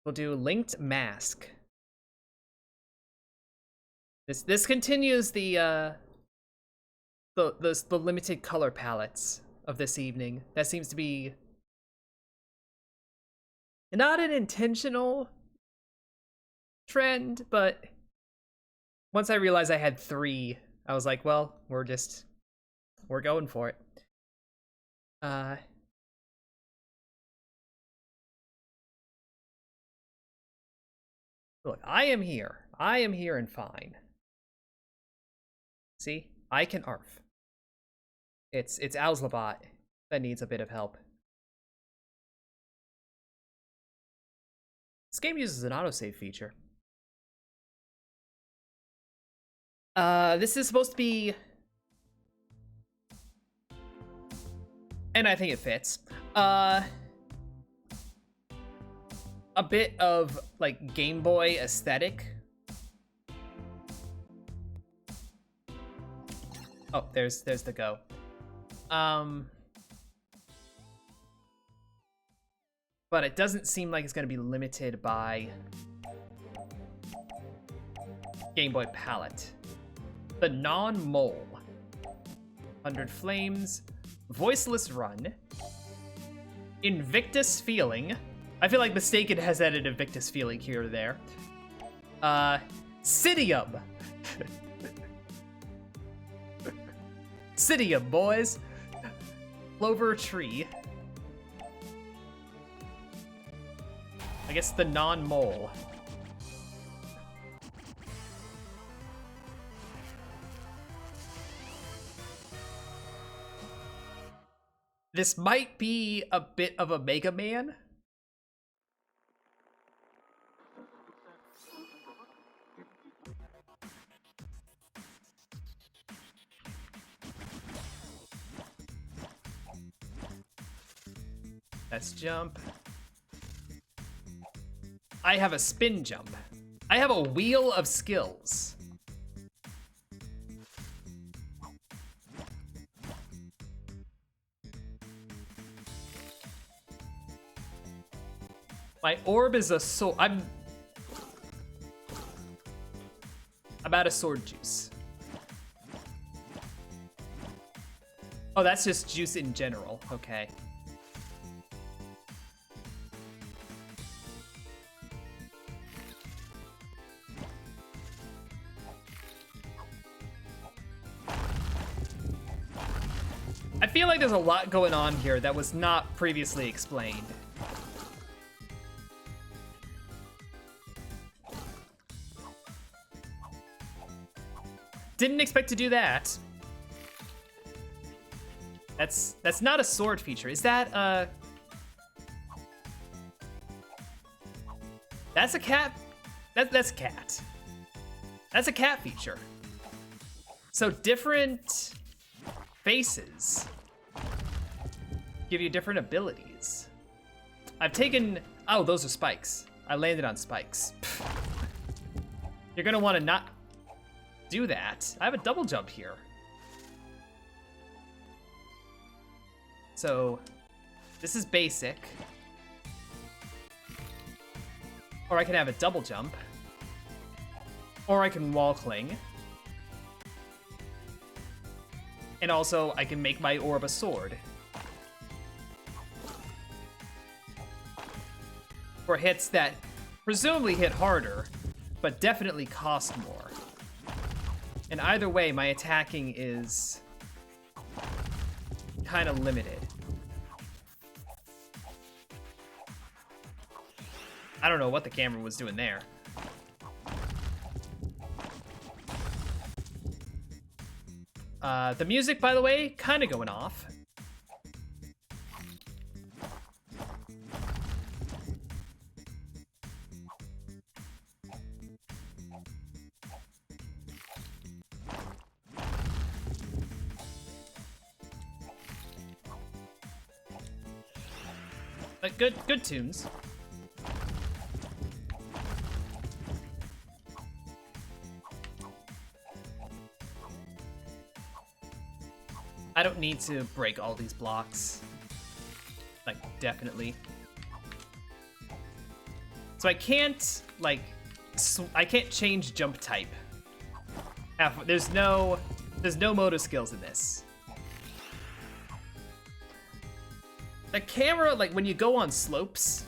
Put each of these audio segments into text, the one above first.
We'll do linked mask. This continues the limited color palettes of this evening. That seems to be not an intentional trend, but once I realized I had 3, I was like, well, we're going for it. Look, I am here. I am here and fine. See? I can ARF. It's Owslabot that needs a bit of help. This game uses an autosave feature. This is supposed to be... And I think it fits. A bit of, like, Game Boy aesthetic. Oh, there's the go. But it doesn't seem like it's going to be limited by Game Boy palette. The non-mole. 100 Flames. Voiceless Run. Invictus Feeling. I feel like Mistaken has added Invictus Feeling here or there. Sidium. Sidium, boys. Clover Tree. I guess the non-mole. This might be a bit of a Mega Man. Let's jump. I have a spin jump. I have a wheel of skills. My orb is a sword. I'm out of sword juice. Oh, that's just juice in general. Okay. I feel like there's a lot going on here that was not previously explained. Didn't expect to do that. That's not a sword feature. Is that that's a cat? That's a cat. That's a cat feature. So different faces give you different abilities. I've taken... Oh, those are spikes. I landed on spikes. You're gonna want to not do that. I have a double jump here. So, this is basic. Or I can have a double jump. Or I can wall cling. And also, I can make my orb a sword. For hits that presumably hit harder, but definitely cost more. And either way, my attacking is kind of limited. I don't know what the camera was doing there. The music, by the way, kind of going off. But good tunes. I don't need to break all these blocks. Like, definitely. So I can't, like, I can't change jump type. There's no motor skills in this. The camera, like, when you go on slopes,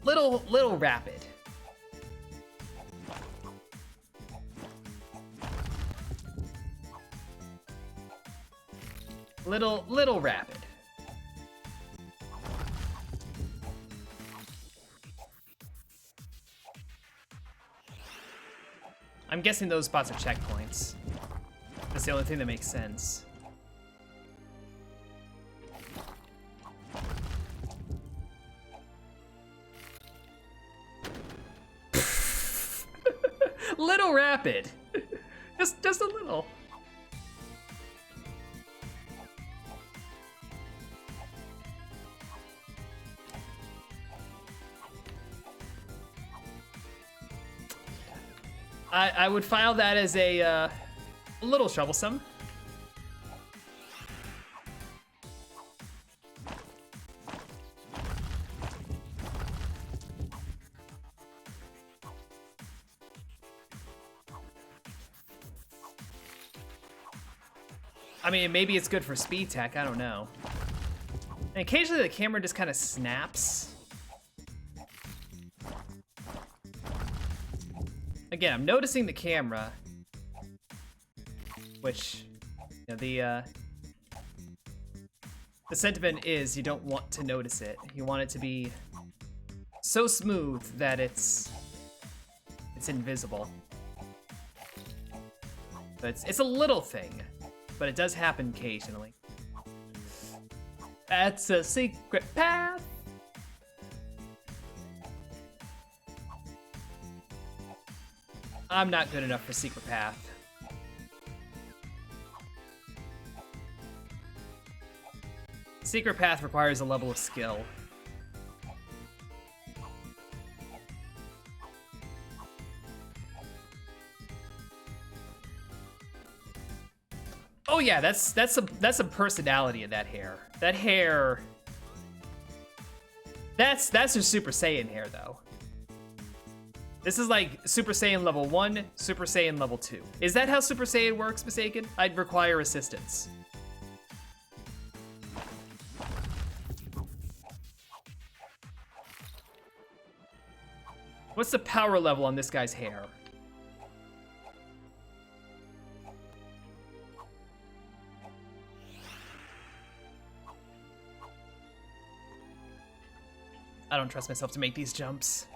little rapid. Little rapid. I'm guessing those spots are checkpoints. That's the only thing that makes sense. Little rapid. just a little. I would file that as a little troublesome. I mean, maybe it's good for speed tech, I don't know. And occasionally the camera just kind of snaps. Again, I'm noticing the camera, which, you know, the sentiment is you don't want to notice it. You want it to be so smooth that it's invisible. But it's a little thing, but it does happen occasionally. That's a secret path. I'm not good enough for secret path. Secret path requires a level of skill. Oh yeah, that's some personality in that hair. That hair. That's her Super Saiyan hair though. This is like Super Saiyan level 1, Super Saiyan level 2. Is that how Super Saiyan works, mistaken? I'd require assistance. What's the power level on this guy's hair? I don't trust myself to make these jumps.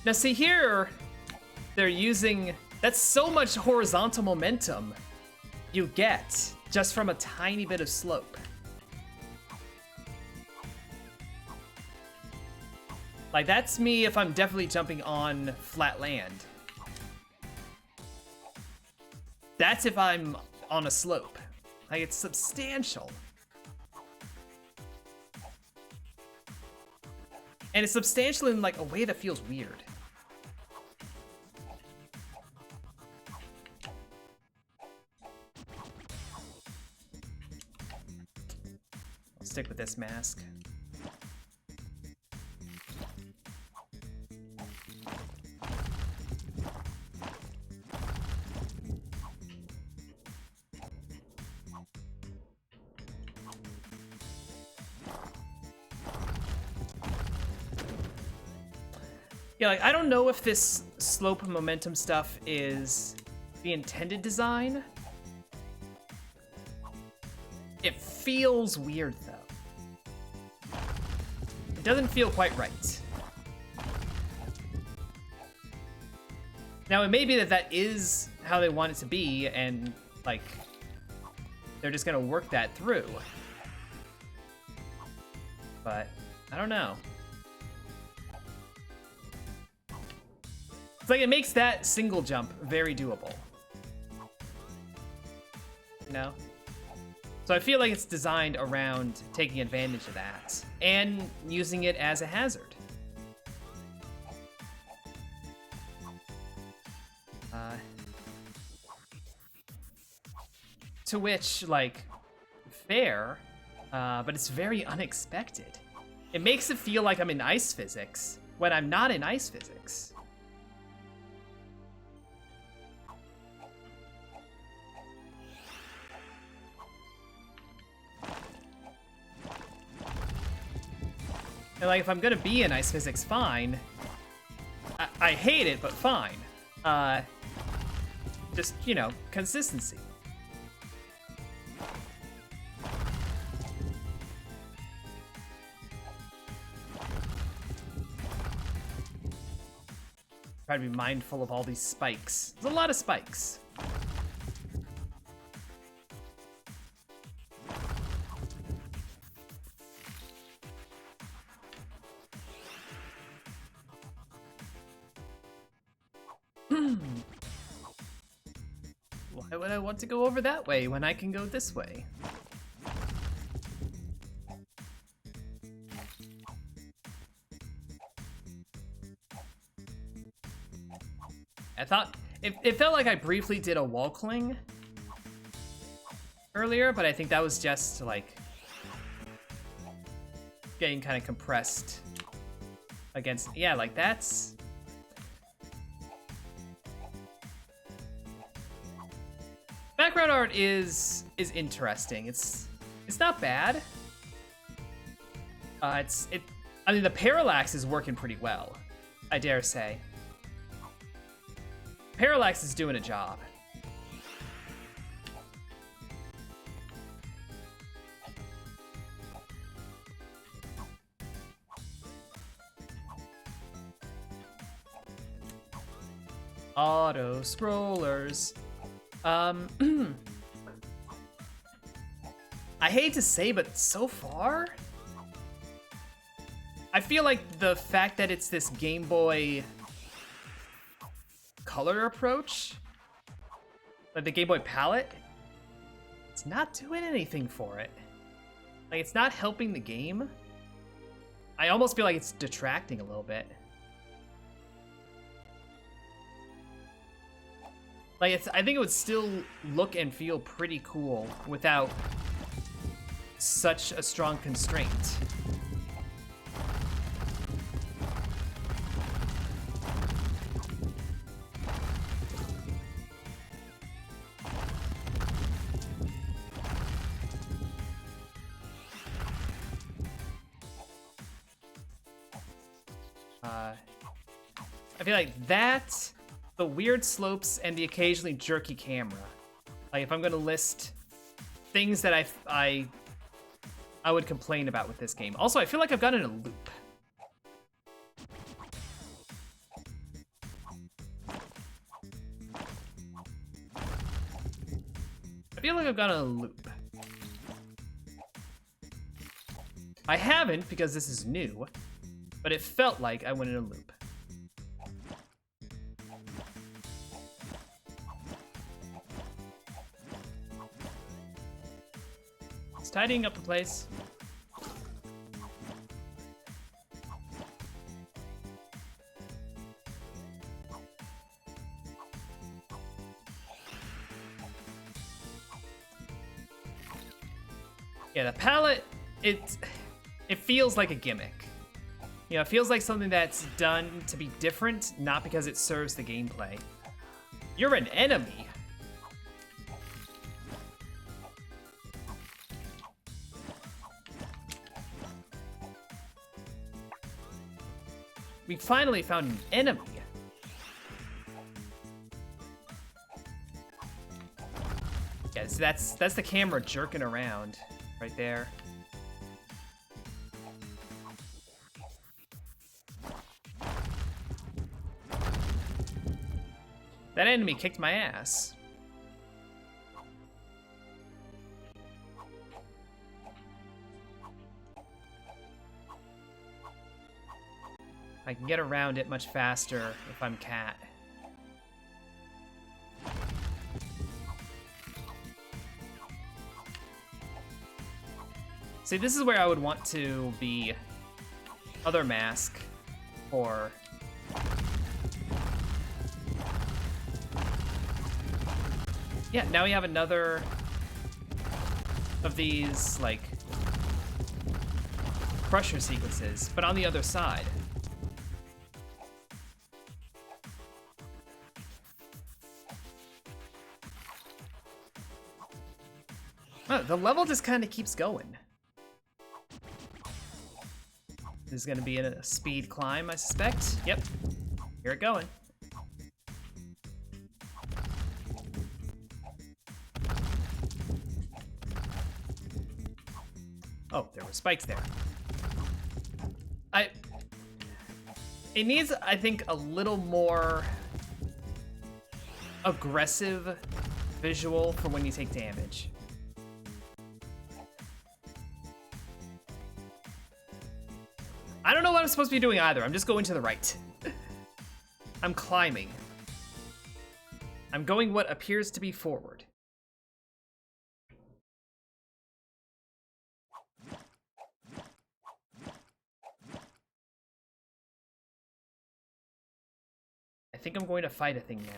Now see here, they're using, that's so much horizontal momentum you get just from a tiny bit of slope. Like that's me if I'm definitely jumping on flat land. That's if I'm on a slope. Like it's substantial. And it's substantial in like a way that feels weird. I'll stick with this mask. Yeah, like, I don't know if this slope momentum stuff is the intended design. It feels weird, though. It doesn't feel quite right. Now, it may be that that is how they want it to be, and, like, they're just gonna work that through. But, I don't know. It's like it makes that single jump very doable. You know? So I feel like it's designed around taking advantage of that and using it as a hazard. To which, like, fair, but it's very unexpected. It makes it feel like I'm in ice physics when I'm not in ice physics. And like, if I'm gonna be in ice physics, fine. I hate it, but fine. Just, you know, consistency. Try to be mindful of all these spikes. There's a lot of spikes. Why would I want to go over that way when I can go this way? I thought it felt like I briefly did a wall cling earlier, but I think that was just like getting kind of compressed against, yeah, like that's. Background art is interesting. It's not bad. I mean, the parallax is working pretty well, I dare say. Parallax is doing a job. Auto scrollers. I hate to say, but so far, I feel like the fact that it's this Game Boy color approach, like the Game Boy palette, it's not doing anything for it. Like, it's not helping the game. I almost feel like it's detracting a little bit. Like, I think it would still look and feel pretty cool without such a strong constraint. I feel like that, the weird slopes, and the occasionally jerky camera. Like, if I'm gonna list things that I would complain about with this game. Also, I feel like I've gotten in a loop. I feel like I've gotten in a loop. I haven't, because this is new, but it felt like I went in a loop. It's tidying up the place. Yeah, the palette, it feels like a gimmick. You know, it feels like something that's done to be different, not because it serves the gameplay. You're an enemy. We finally found an enemy. Yeah, so that's the camera jerking around right there. That enemy kicked my ass. I can get around it much faster if I'm Cat. See, this is where I would want to be other mask or yeah, now we have another of these, like, crusher sequences, but on the other side. Oh, the level just kind of keeps going. This is gonna be a speed climb, I suspect. Yep, here it going. Oh, there were spikes there. It needs, I think, a little more aggressive visual for when you take damage. I don't know what I'm supposed to be doing either. I'm just going to the right. I'm climbing. I'm going what appears to be forward. I think I'm going to fight a thing now.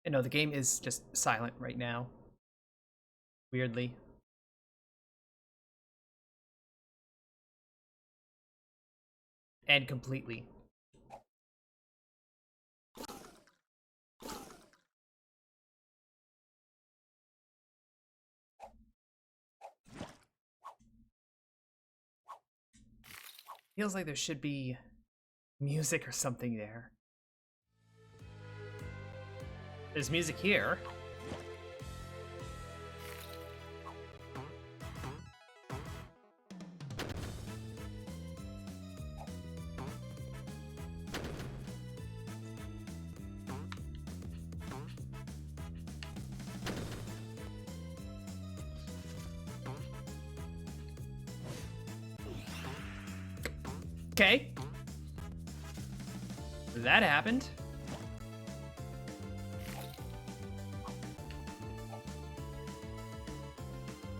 And no, the game is just silent right now. Weirdly. And completely. Feels like there should be music or something there. There's music here. Okay. That happened.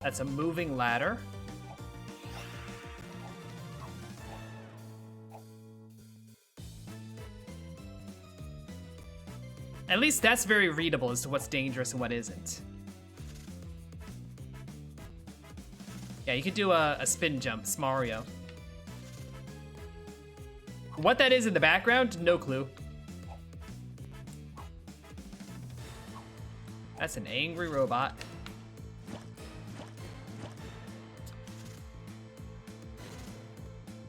That's a moving ladder. At least that's very readable as to what's dangerous and what isn't. Yeah, you could do a spin jump, it's Mario. What that is in the background, no clue. That's an angry robot.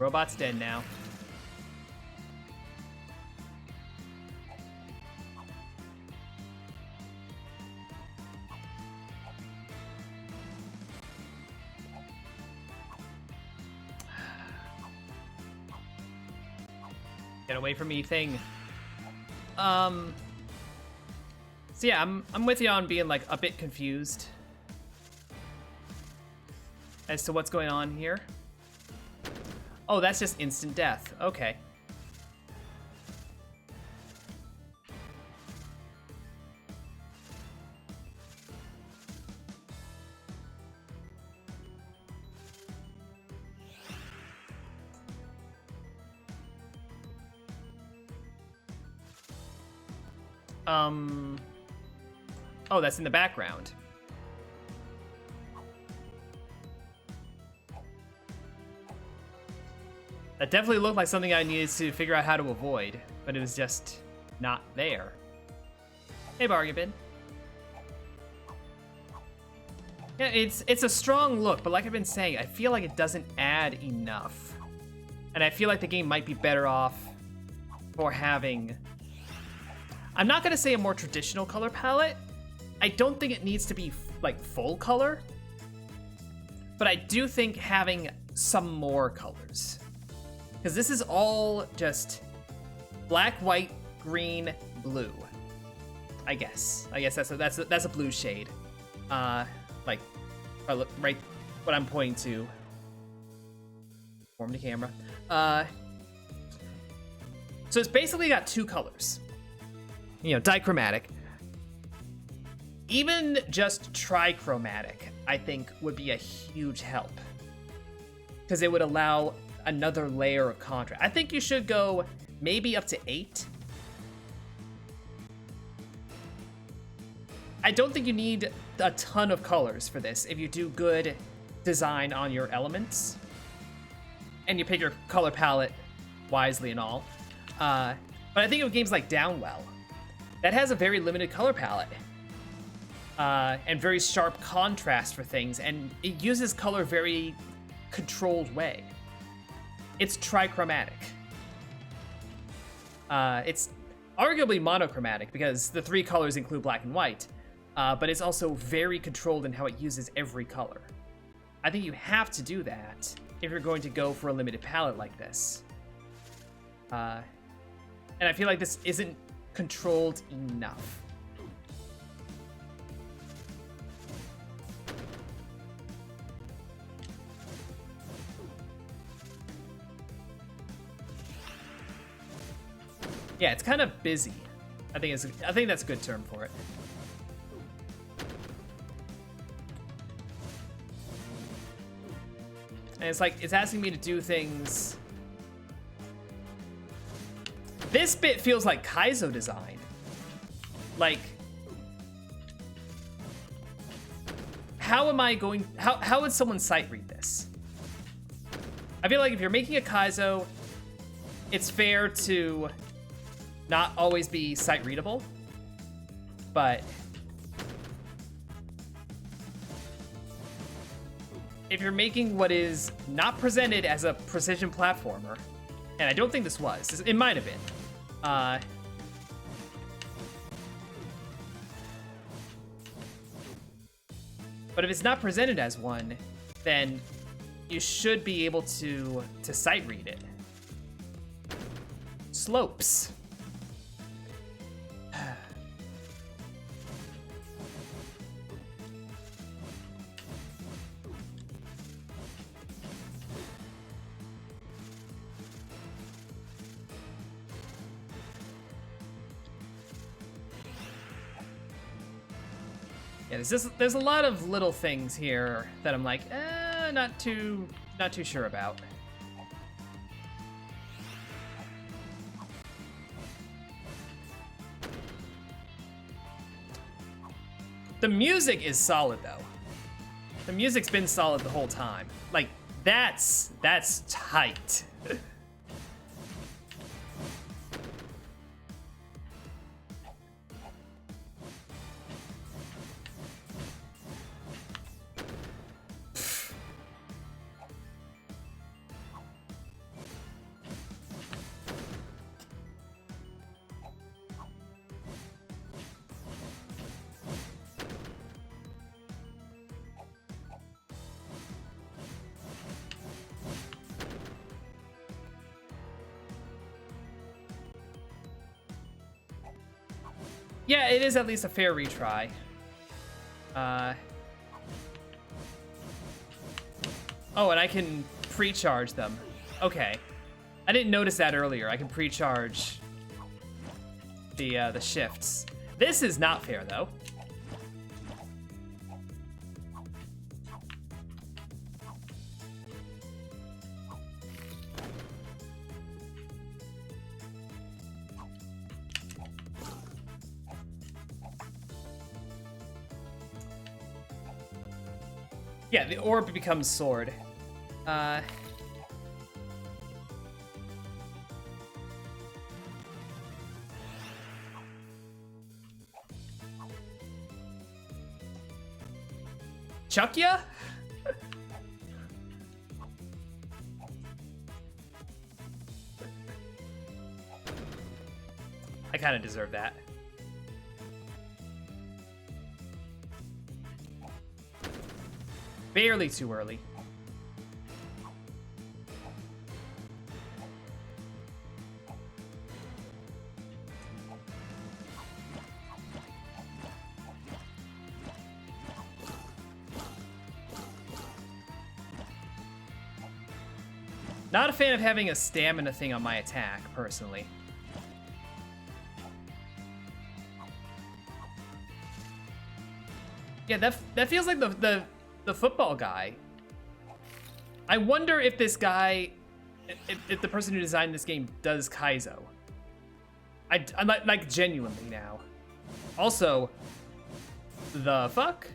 Robot's dead now. Get away from me, thing. So yeah, I'm with you on being like a bit confused as to what's going on here. Oh, that's just instant death. Okay. Oh, that's in the background. That definitely looked like something I needed to figure out how to avoid, but it was just not there. Hey, bargain bin. Yeah, it's a strong look, but like I've been saying, I feel like it doesn't add enough. And I feel like the game might be better off for having... I'm not gonna say a more traditional color palette. I don't think it needs to be like full color, but I do think having some more colors. Because this is all just black, white, green, blue. I guess that's a blue shade. Like, right, what I'm pointing to. Form the camera. So it's basically got two colors. You know, dichromatic. Even just trichromatic, I think, would be a huge help. Because it would allow another layer of contrast. I think you should go maybe up to 8. I don't think you need a ton of colors for this if you do good design on your elements and you pick your color palette wisely and all. But I think of games like Downwell, that has a very limited color palette and very sharp contrast for things, and it uses color very controlled way. It's trichromatic. It's arguably monochromatic because the 3 colors include black and white, but it's also very controlled in how it uses every color. I think you have to do that if you're going to go for a limited palette like this. And I feel like this isn't controlled enough. Yeah, it's kind of busy. I think that's a good term for it. And it's like, it's asking me to do things. This bit feels like Kaizo design. Like, how would someone sight read this? I feel like if you're making a Kaizo, it's fair to not always be sight readable, but if you're making what is not presented as a precision platformer, and I don't think this was, it might have been, but if it's not presented as one, then you should be able to sight read it. Slopes. Yeah, there's a lot of little things here that I'm like, not too sure about. The music is solid though. The music's been solid the whole time. Like, that's tight. Yeah, it is at least a fair retry. Oh, and I can pre-charge them. Okay. I didn't notice that earlier. I can pre-charge the shifts. This is not fair, though. Yeah, the orb becomes sword. Chuck ya? I kind of deserve that. Barely too early. Not a fan of having a stamina thing on my attack, personally. Yeah, that feels like the football guy. I wonder if this guy if the person who designed this game does Kaizo. I'm like genuinely now. Also, the fuck?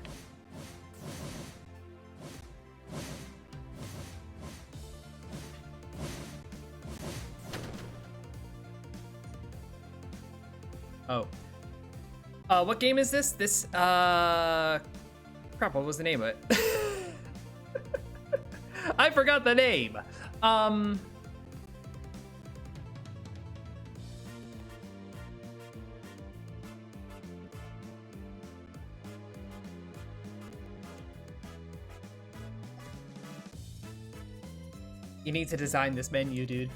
Oh. What game is this? This, crap, what was the name of it? I forgot the name. You need to design this menu, dude.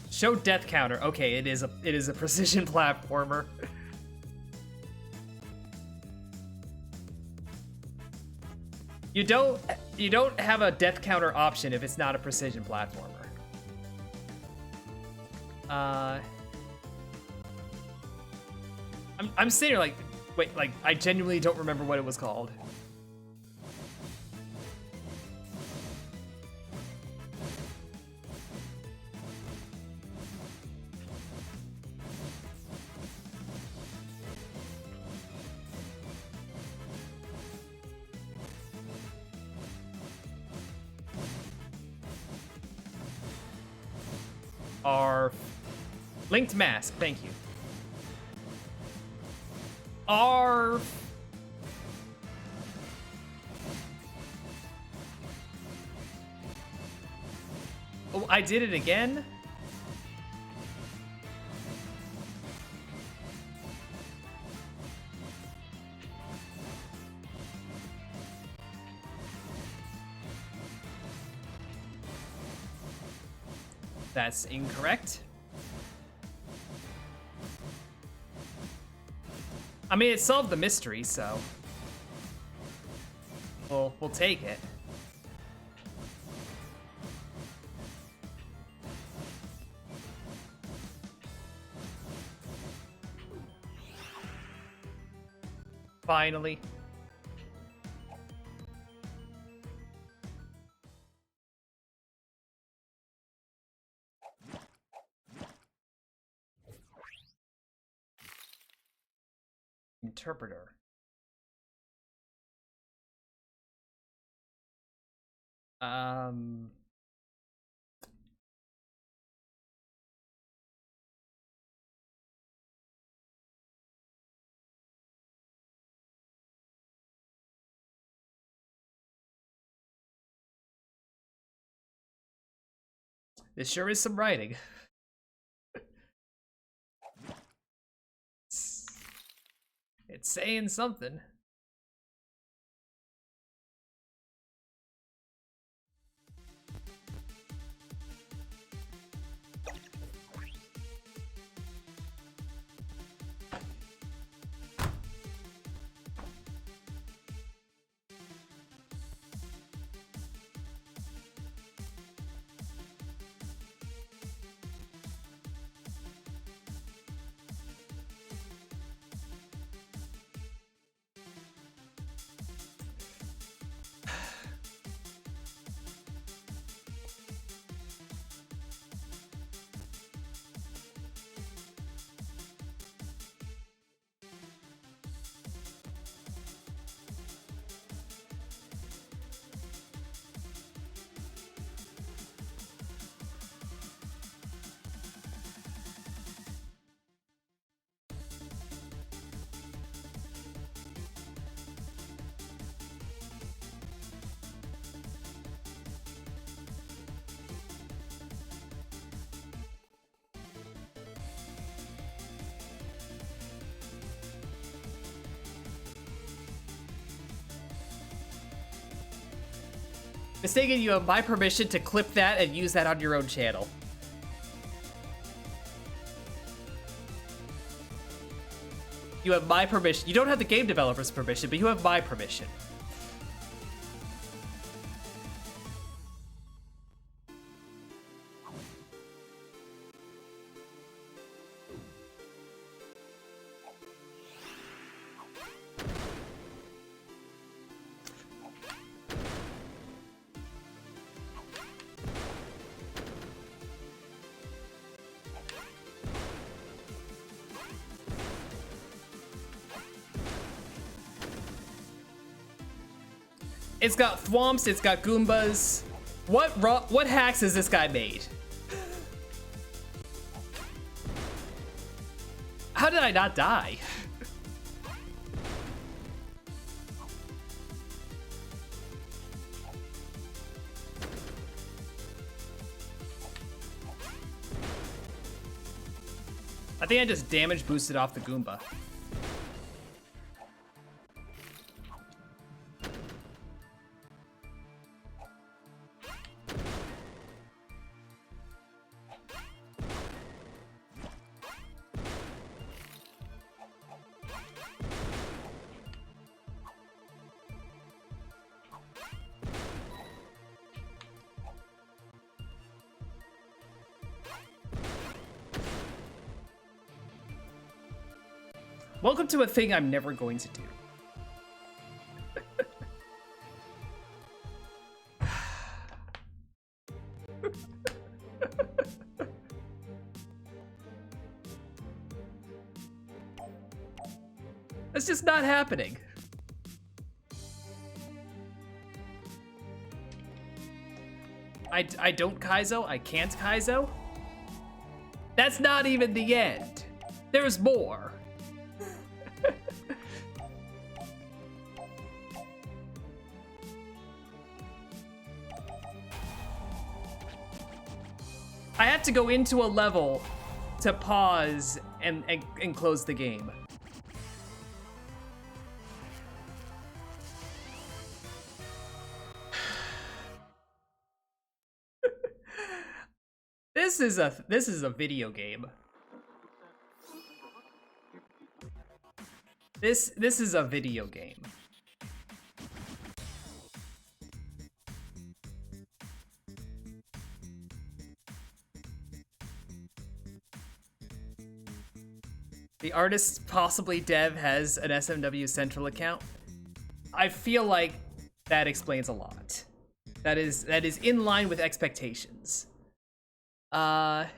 Show death counter. Okay, it is a precision platformer. You don't have a death counter option if it's not a precision platformer. I'm sitting here like, wait, like I genuinely don't remember what it was called. Our linked mask, thank you. Our oh, I did it again? That's incorrect. I mean, it solved the mystery, so we'll take it. Finally. Interpreter. This sure is some writing. It's saying something. Mistaken, you have my permission to clip that and use that on your own channel. You have my permission. You don't have the game developer's permission, but you have my permission. It's got thwomps, it's got Goombas. What hacks has this guy made? How did I not die? I think I just damage boosted off the Goomba. Welcome to a thing I'm never going to do. That's just not happening. I don't Kaizo, I can't Kaizo. That's not even the end. There's more. I have to go into a level to pause and close the game. This is a video game. This is a video game. The artist, possibly dev, has an SMW Central account. I feel like that explains a lot. That is in line with expectations. I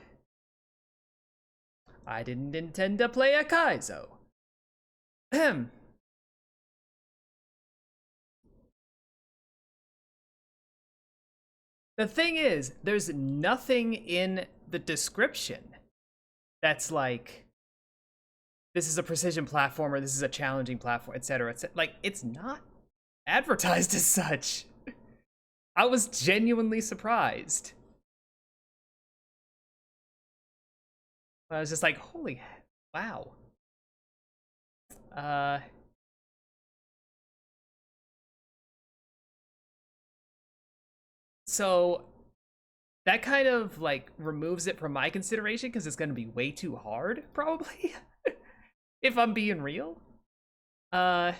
didn't intend to play a Kaizo. Ahem. The thing is, there's nothing in the description that's like, this is a precision platformer, this is a challenging platform, etc. Like, it's not advertised as such. I was genuinely surprised. I was just like, holy, wow. So that kind of like removes it from my consideration because it's going to be way too hard, probably, if I'm being real. But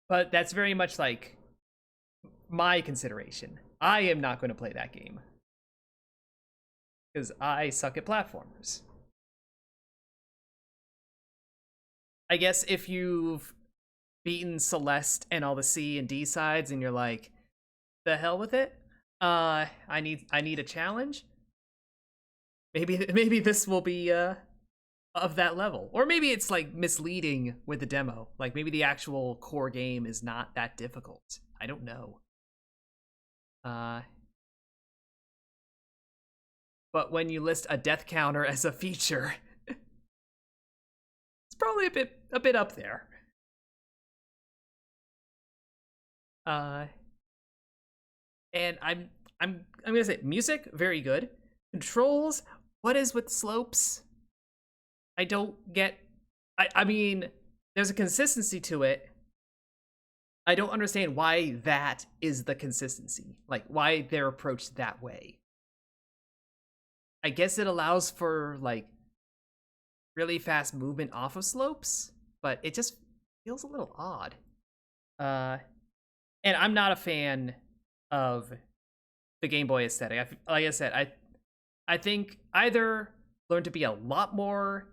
that's very much like my consideration. I am not going to play that game because I suck at platformers. I guess if you've beaten Celeste and all the C and D sides and you're like, the hell with it, I need a challenge. Maybe this will be of that level, or maybe it's like misleading with the demo. Like maybe the actual core game is not that difficult. I don't know. But when you list a death counter as a feature, it's probably a bit up there. And I'm gonna say music, very good. Controls, what is with slopes? I don't get. I mean, there's a consistency to it. I don't understand why that is the consistency. Like why they're approached that way. I guess it allows for like really fast movement off of slopes, but it just feels a little odd. And I'm not a fan of the Game Boy aesthetic. Like I said, I think either learn to be a lot more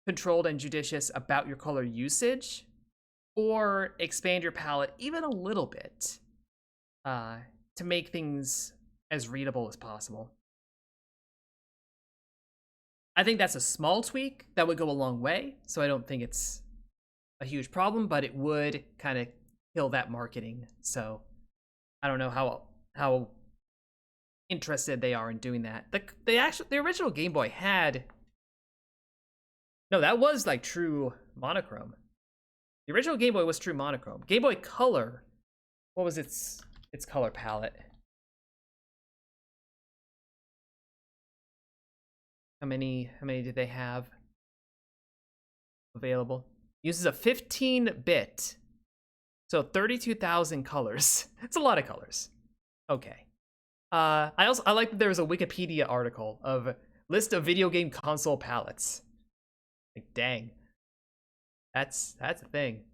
controlled and judicious about your color usage, or expand your palette even a little bit to make things as readable as possible. I think that's a small tweak that would go a long way, so I don't think it's a huge problem, but it would kind of kill that marketing. So I don't know how interested they are in doing that. The original Game Boy had, no, that was like true monochrome. The original Game Boy was true monochrome. Game Boy Color, what was its color palette? How many did they have available? Uses a 15-bit, so 32,000 colors. It's a lot of colors. Okay. I like that there was a Wikipedia article of list of video game console palettes. Like, dang, that's a thing.